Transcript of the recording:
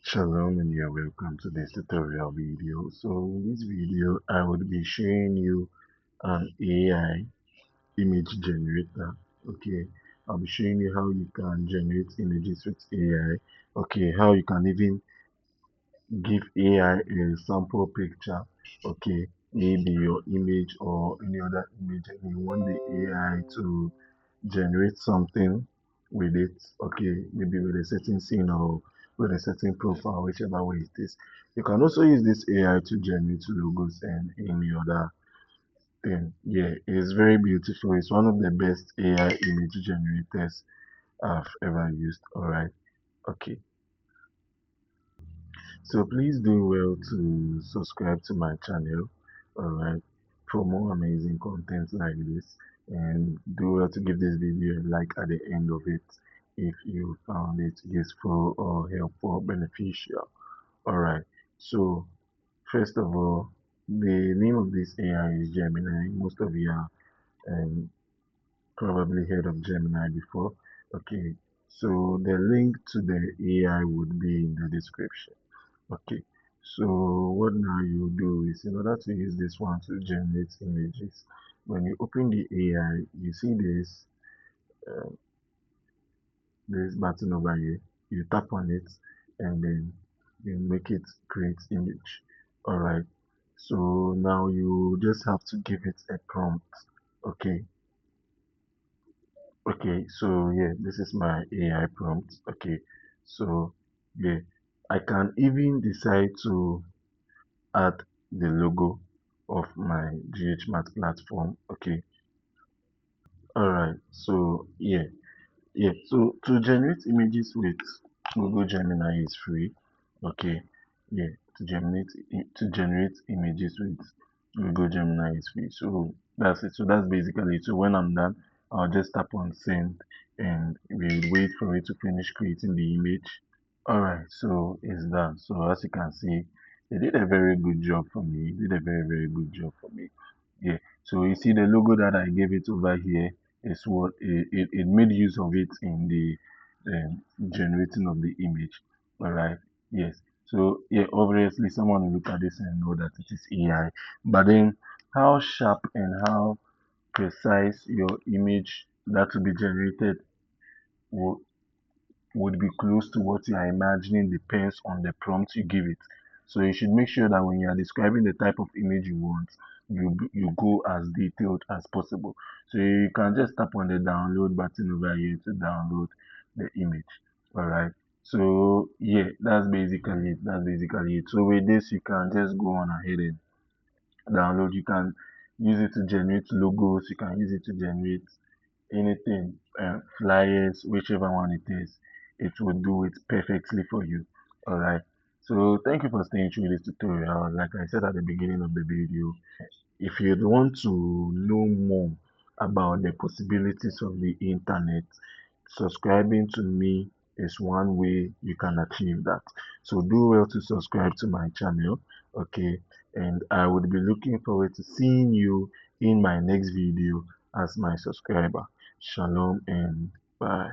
Shalom and you're welcome to this tutorial video. So in this video I would be showing you an AI image generator. Okay, I'll be showing you how you can generate images with AI. Okay, how you can even give AI a sample picture. Okay, maybe your image or any other image, and you want the AI to generate something with it. Okay, maybe with a certain scene or with a certain profile, whichever way it is. You can also use this AI to generate logos and any other thing. Yeah, it's very beautiful. It's one of the best AI image generators I've ever used. All right. Okay. So please do well to subscribe to my channel, alright, for more amazing content like this, and do well to give this video a like at the end of it if you found it useful or helpful or beneficial. Alright, so first of all, the name of this AI is Gemini. Most of you are um, probably heard of Gemini before. Okay, so the link to the AI would be in the description. Okay, so what now you do is, in order to use this one to generate images, when you open the AI, you see uh, this button over here. You tap on it, and then you make it create image. All right. So now you just have to give it a prompt. Okay. Okay. So yeah, this is my AI prompt. Okay. So yeah, I can even decide to add the logo of my GHMath platform. Okay, all right. So yeah. So to generate images with Google Gemini is free. Okay, yeah. To generate images with Google Gemini is free. So that's it. So that's basically it. So when I'm done, I'll just tap on send and we'll wait for it to finish creating the image. Alright, so it's done. So as you can see, they did a very good job for me. Did a very, very good job for me. Yeah. So you see the logo that I gave it over here is what it made use of it in the generating of the image. Alright. Yes. So yeah, obviously someone will look at this and know that it is AI. But then how sharp and how precise your image that will be generated will would be close to what you are imagining depends on the prompt you give it. So you should make sure that when you are describing the type of image you want, you go as detailed as possible. So you can just tap on the download button over here to download the image. Alright. So yeah, that's basically it. That's basically it. So with this you can just go on ahead and download. You can use it to generate logos, you can use it to generate anything, flyers, whichever one it is, it will do it perfectly for you. All right. So thank you for staying through this tutorial. Like I said at the beginning of the video, if you want to know more about the possibilities of the internet, subscribing to me is one way you can achieve that. So do well to subscribe to my channel, okay? And I would be looking forward to seeing you in my next video as my subscriber. Shalom and bye.